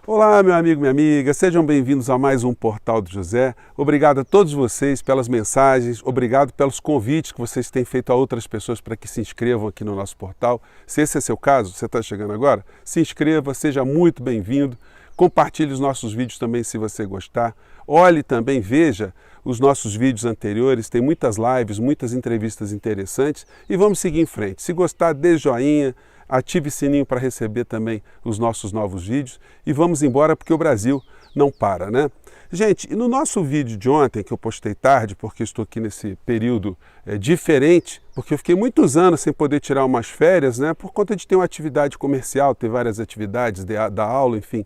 Olá, meu amigo, minha amiga, sejam bem-vindos a mais um Portal do José. Obrigado a todos vocês pelas mensagens, obrigado pelos convites que vocês têm feito a outras pessoas para que se inscrevam aqui no nosso portal. Se esse é seu caso, você está chegando agora, se inscreva, seja muito bem-vindo. Compartilhe os nossos vídeos também se você gostar. Olhe também, veja os nossos vídeos anteriores, tem muitas lives, muitas entrevistas interessantes e vamos seguir em frente. Se gostar, dê joinha, ative o sininho para receber também os nossos novos vídeos e vamos embora porque o Brasil não para, né? Gente, no nosso vídeo de ontem, que eu postei tarde, porque estou aqui nesse período diferente, porque eu fiquei muitos anos sem poder tirar umas férias, né? Por conta de ter uma atividade comercial, ter várias atividades, dar aula, enfim.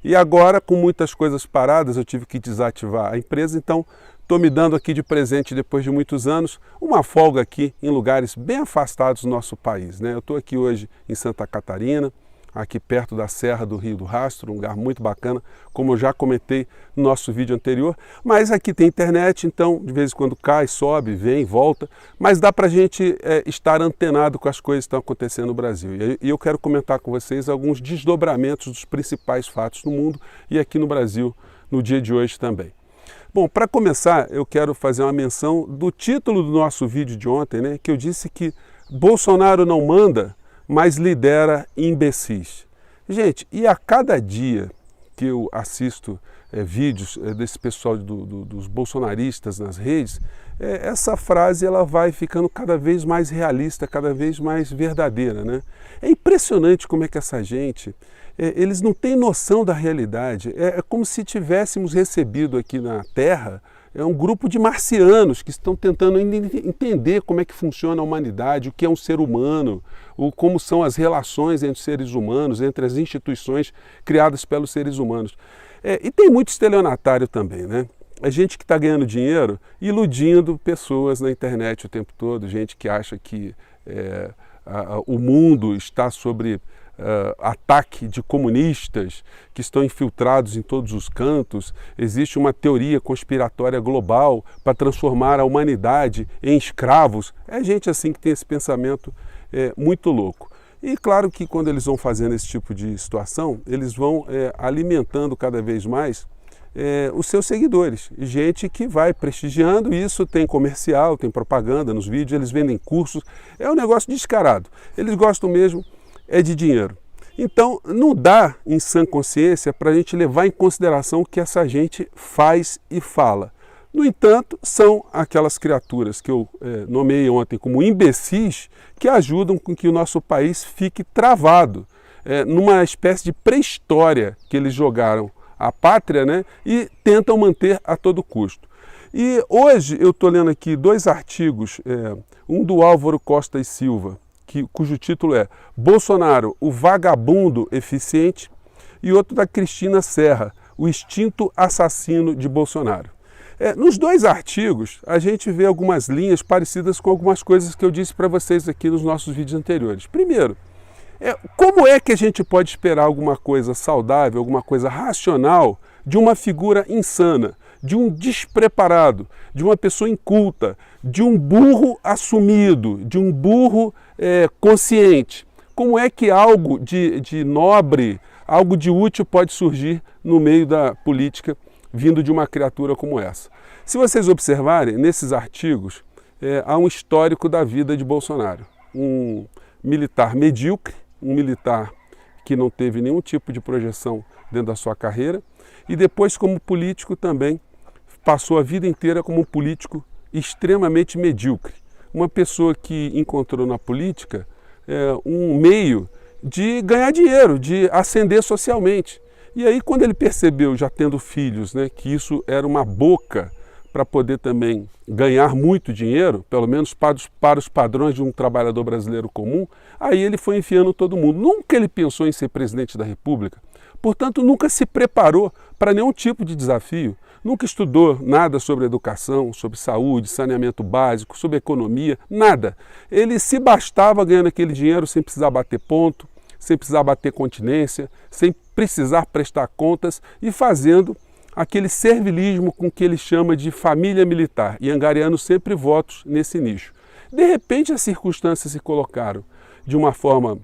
E agora, com muitas coisas paradas, eu tive que desativar a empresa, então estou me dando aqui de presente, depois de muitos anos, uma folga aqui em lugares bem afastados do nosso país, né? Eu estou aqui hoje em Santa Catarina, aqui perto da Serra do Rio do Rastro, um lugar muito bacana, como eu já comentei no nosso vídeo anterior, mas aqui tem internet, então de vez em quando cai, sobe, vem, volta, mas dá para a gente estar antenado com as coisas que estão acontecendo no Brasil. E eu quero comentar com vocês alguns desdobramentos dos principais fatos no mundo e aqui no Brasil no dia de hoje também. Bom, para começar, eu quero fazer uma menção do título do nosso vídeo de ontem, né, que eu disse que Bolsonaro não manda, mas lidera imbecis. Gente, e a cada dia que eu assisto vídeos desse pessoal dos bolsonaristas nas redes, essa frase ela vai ficando cada vez mais realista, cada vez mais verdadeira, né? É impressionante como é que essa gente, eles não têm noção da realidade. É como se tivéssemos recebido aqui na Terra um grupo de marcianos que estão tentando entender como é que funciona a humanidade, o que é um ser humano, como são as relações entre seres humanos, entre as instituições criadas pelos seres humanos. E tem muito estelionatário também, né? É gente que está ganhando dinheiro iludindo pessoas na internet o tempo todo, gente que acha que o mundo está sobre ataque de comunistas que estão infiltrados em todos os cantos. Existe uma teoria conspiratória global para transformar a humanidade em escravos. É gente assim que tem esse pensamento muito louco. E claro que quando eles vão fazendo esse tipo de situação, eles vão alimentando cada vez mais os seus seguidores. Gente que vai prestigiando isso, tem comercial, tem propaganda nos vídeos, eles vendem cursos. É um negócio descarado. Eles gostam mesmo de dinheiro. Então, não dá em sã consciência para a gente levar em consideração o que essa gente faz e fala. No entanto, são aquelas criaturas que eu nomeei ontem como imbecis que ajudam com que o nosso país fique travado numa espécie de pré-história que eles jogaram a pátria, né, e tentam manter a todo custo. E hoje eu estou lendo aqui dois artigos, um do Álvaro Costa e Silva, cujo título é Bolsonaro, o vagabundo eficiente, e outro da Cristina Serra, o instinto assassino de Bolsonaro. Nos dois artigos, a gente vê algumas linhas parecidas com algumas coisas que eu disse para vocês aqui nos nossos vídeos anteriores. Primeiro, como é que a gente pode esperar alguma coisa saudável, alguma coisa racional de uma figura insana, de um despreparado, de uma pessoa inculta, de um burro assumido, de um burro consciente? Como é que algo de nobre, algo de útil pode surgir no meio da política vindo de uma criatura como essa? Se vocês observarem, nesses artigos, há um histórico da vida de Bolsonaro. Um militar medíocre, um militar que não teve nenhum tipo de projeção dentro da sua carreira, e depois como político também passou a vida inteira como um político extremamente medíocre. Uma pessoa que encontrou na política um meio de ganhar dinheiro, de ascender socialmente. E aí quando ele percebeu, já tendo filhos, né, que isso era uma boca para poder também ganhar muito dinheiro, pelo menos para os padrões de um trabalhador brasileiro comum, aí ele foi enfiando todo mundo. Nunca ele pensou em ser presidente da República, portanto nunca se preparou para nenhum tipo de desafio, nunca estudou nada sobre educação, sobre saúde, saneamento básico, sobre economia, nada. Ele se bastava ganhando aquele dinheiro sem precisar bater ponto, sem precisar bater continência, sem precisar prestar contas e fazendo aquele servilismo com que ele chama de família militar, e angariando sempre votos nesse nicho. De repente as circunstâncias se colocaram de uma forma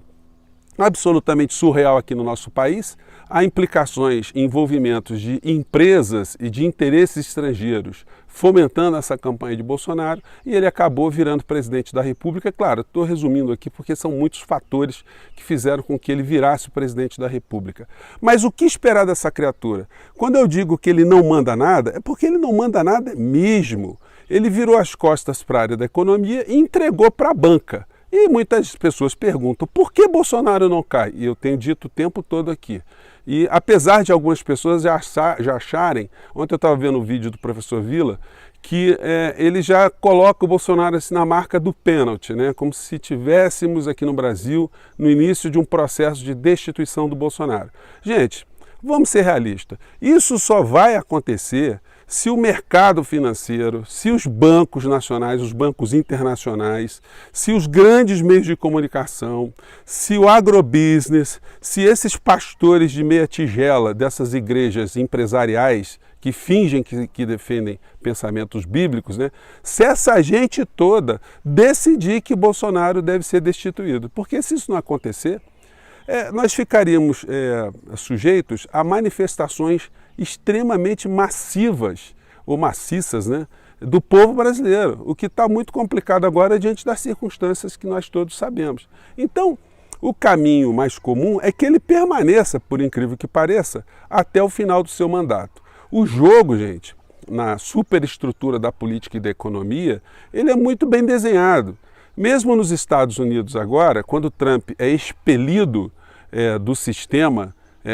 absolutamente surreal aqui no nosso país, há implicações, envolvimentos de empresas e de interesses estrangeiros fomentando essa campanha de Bolsonaro e ele acabou virando presidente da República. Claro, estou resumindo aqui porque são muitos fatores que fizeram com que ele virasse o presidente da República. Mas o que esperar dessa criatura? Quando eu digo que ele não manda nada, é porque ele não manda nada mesmo. Ele virou as costas para a área da economia e entregou para a banca. E muitas pessoas perguntam, por que Bolsonaro não cai? E eu tenho dito o tempo todo aqui. E apesar de algumas pessoas já acharem, ontem eu estava vendo um vídeo do professor Vila, que ele já coloca o Bolsonaro assim, na marca do pênalti, né? Como se tivéssemos aqui no Brasil no início de um processo de destituição do Bolsonaro. Gente, vamos ser realistas, isso só vai acontecer se o mercado financeiro, se os bancos nacionais, os bancos internacionais, se os grandes meios de comunicação, se o agrobusiness, se esses pastores de meia tigela dessas igrejas empresariais que fingem que defendem pensamentos bíblicos, né? Se essa gente toda decidir que Bolsonaro deve ser destituído. Porque se isso não acontecer, nós ficaríamos sujeitos a manifestações extremamente massivas ou maciças, né, do povo brasileiro, o que está muito complicado agora diante das circunstâncias que nós todos sabemos. Então, o caminho mais comum é que ele permaneça, por incrível que pareça, até o final do seu mandato. O jogo, gente, na superestrutura da política e da economia, ele é muito bem desenhado. Mesmo nos Estados Unidos agora, quando Trump é expelido do sistema,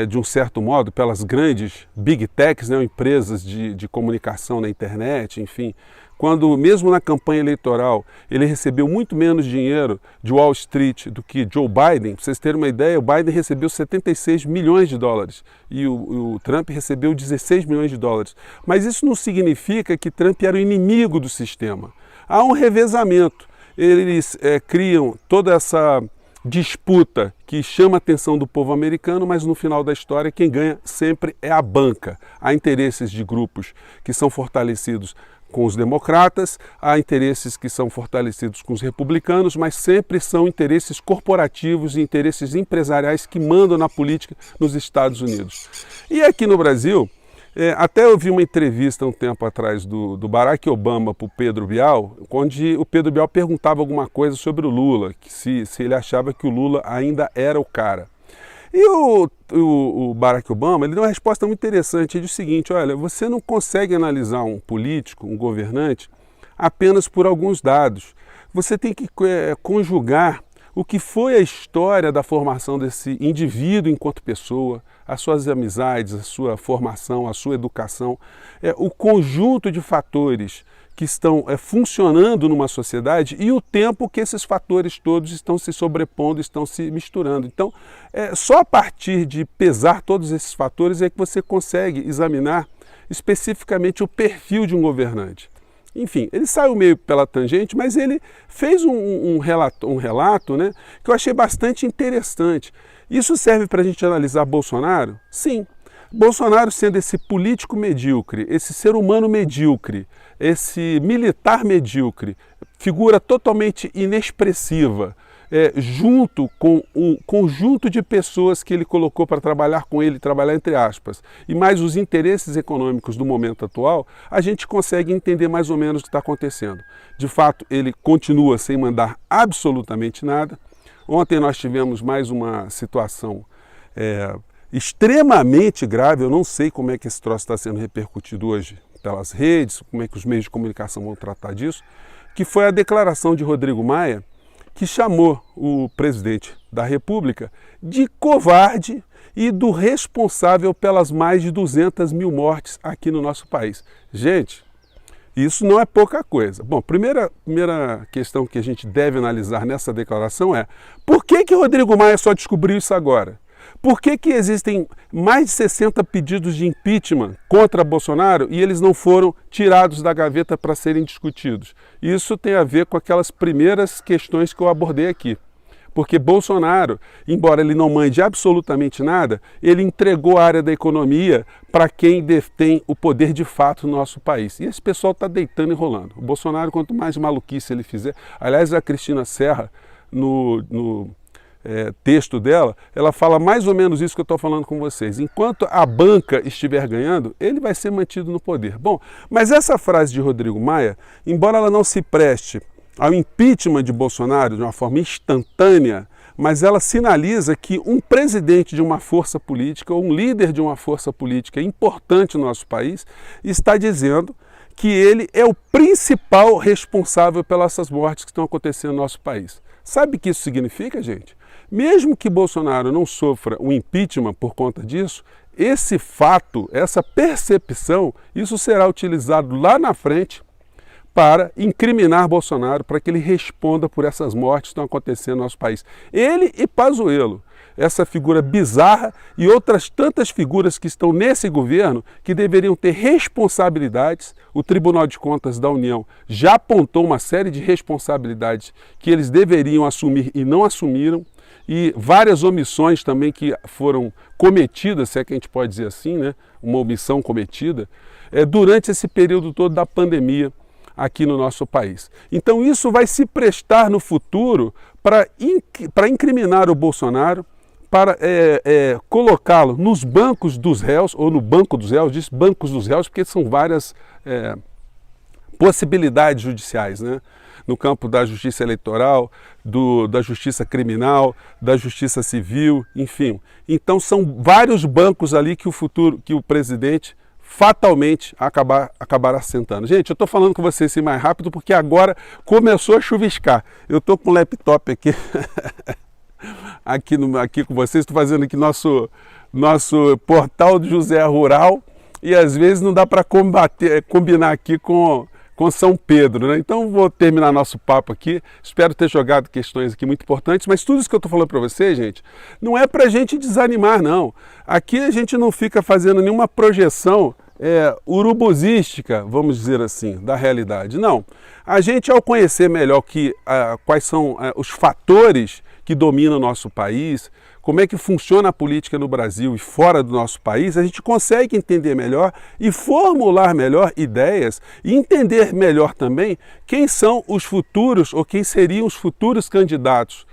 de um certo modo, pelas grandes big techs, né, empresas de comunicação na internet, enfim, quando mesmo na campanha eleitoral ele recebeu muito menos dinheiro de Wall Street do que Joe Biden, para vocês terem uma ideia, o Biden recebeu 76 milhões de dólares e o Trump recebeu 16 milhões de dólares. Mas isso não significa que Trump era o inimigo do sistema. Há um revezamento. Eles criam toda essa disputa que chama a atenção do povo americano, mas no final da história quem ganha sempre é a banca. Há interesses de grupos que são fortalecidos com os democratas, há interesses que são fortalecidos com os republicanos, mas sempre são interesses corporativos e interesses empresariais que mandam na política nos Estados Unidos. E aqui no Brasil, até eu vi uma entrevista um tempo atrás do Barack Obama para o Pedro Bial, onde o Pedro Bial perguntava alguma coisa sobre o Lula, que se ele achava que o Lula ainda era o cara. E o Barack Obama ele deu uma resposta muito interessante, ele disse o seguinte, olha, você não consegue analisar um político, um governante, apenas por alguns dados. Você tem que conjugar o que foi a história da formação desse indivíduo enquanto pessoa, as suas amizades, a sua formação, a sua educação, o conjunto de fatores que estão funcionando numa sociedade e o tempo que esses fatores todos estão se sobrepondo, estão se misturando. Então, só a partir de pesar todos esses fatores é que você consegue examinar especificamente o perfil de um governante. Enfim, ele saiu meio pela tangente, mas ele fez um relato, né, que eu achei bastante interessante. Isso serve para a gente analisar Bolsonaro? Sim. Bolsonaro sendo esse político medíocre, esse ser humano medíocre, esse militar medíocre, figura totalmente inexpressiva, junto com o conjunto de pessoas que ele colocou para trabalhar com ele, trabalhar entre aspas, e mais os interesses econômicos do momento atual, a gente consegue entender mais ou menos o que está acontecendo. De fato, ele continua sem mandar absolutamente nada. Ontem nós tivemos mais uma situação extremamente grave, eu não sei como é que esse troço está sendo repercutido hoje pelas redes, como é que os meios de comunicação vão tratar disso, que foi a declaração de Rodrigo Maia, que chamou o presidente da República de covarde e do responsável pelas mais de 200 mil mortes aqui no nosso país. Gente, isso não é pouca coisa. Bom, primeira questão que a gente deve analisar nessa declaração é por que Rodrigo Maia só descobriu isso agora? Por que existem mais de 60 pedidos de impeachment contra Bolsonaro e eles não foram tirados da gaveta para serem discutidos? Isso tem a ver com aquelas primeiras questões que eu abordei aqui. Porque Bolsonaro, embora ele não mande absolutamente nada, ele entregou a área da economia para quem detém o poder de fato no nosso país. E esse pessoal está deitando e rolando. O Bolsonaro, quanto mais maluquice ele fizer... Aliás, a Cristina Serra, no texto dela, ela fala mais ou menos isso que eu estou falando com vocês. Enquanto a banca estiver ganhando, ele vai ser mantido no poder. Bom, mas essa frase de Rodrigo Maia, embora ela não se preste ao impeachment de Bolsonaro de uma forma instantânea, mas ela sinaliza que um presidente de uma força política ou um líder de uma força política importante no nosso país está dizendo que ele é o principal responsável pelas mortes que estão acontecendo no nosso país. Sabe o que isso significa, gente? Mesmo que Bolsonaro não sofra um impeachment por conta disso, esse fato, essa percepção, isso será utilizado lá na frente para incriminar Bolsonaro, para que ele responda por essas mortes que estão acontecendo no nosso país. Ele e Pazuello, essa figura bizarra e outras tantas figuras que estão nesse governo que deveriam ter responsabilidades. O Tribunal de Contas da União já apontou uma série de responsabilidades que eles deveriam assumir e não assumiram, e várias omissões também que foram cometidas, se é que a gente pode dizer assim, né? Uma omissão cometida, durante esse período todo da pandemia aqui no nosso país. Então isso vai se prestar no futuro para incriminar o Bolsonaro, para colocá-lo nos bancos dos réus, ou no banco dos réus, diz bancos dos réus, porque são várias possibilidades judiciais, né? No campo da justiça eleitoral, da justiça criminal, da justiça civil, enfim. Então são vários bancos ali que o presidente fatalmente acabará sentando. Gente, eu estou falando com vocês assim mais rápido porque agora começou a chuviscar. Eu estou com o laptop aqui, aqui com vocês, estou fazendo aqui nosso portal do José Rural e às vezes não dá para combinar aqui com São Pedro, né? Então vou terminar nosso papo aqui, espero ter jogado questões aqui muito importantes, mas tudo isso que eu estou falando para vocês, gente, não é para a gente desanimar, não. Aqui a gente não fica fazendo nenhuma projeção urubuzística, vamos dizer assim, da realidade. Não, a gente ao conhecer melhor quais são os fatores que dominam o nosso país, como é que funciona a política no Brasil e fora do nosso país, a gente consegue entender melhor e formular melhor ideias e entender melhor também quem são os futuros ou quem seriam os futuros candidatos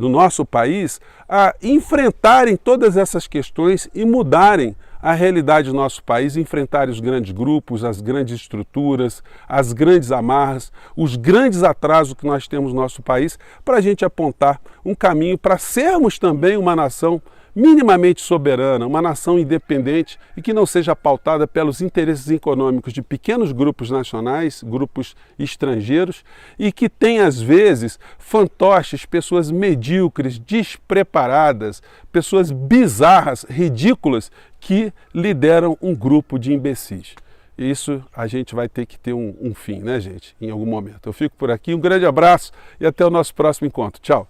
do nosso país a enfrentarem todas essas questões e mudarem a realidade do nosso país, enfrentarem os grandes grupos, as grandes estruturas, as grandes amarras, os grandes atrasos que nós temos no nosso país, para a gente apontar um caminho para sermos também uma nação minimamente soberana, uma nação independente e que não seja pautada pelos interesses econômicos de pequenos grupos nacionais, grupos estrangeiros e que tem às vezes fantoches, pessoas medíocres, despreparadas, pessoas bizarras, ridículas que lideram um grupo de imbecis. Isso a gente vai ter que ter um fim, né, gente? Em algum momento. Eu fico por aqui, um grande abraço e até o nosso próximo encontro. Tchau!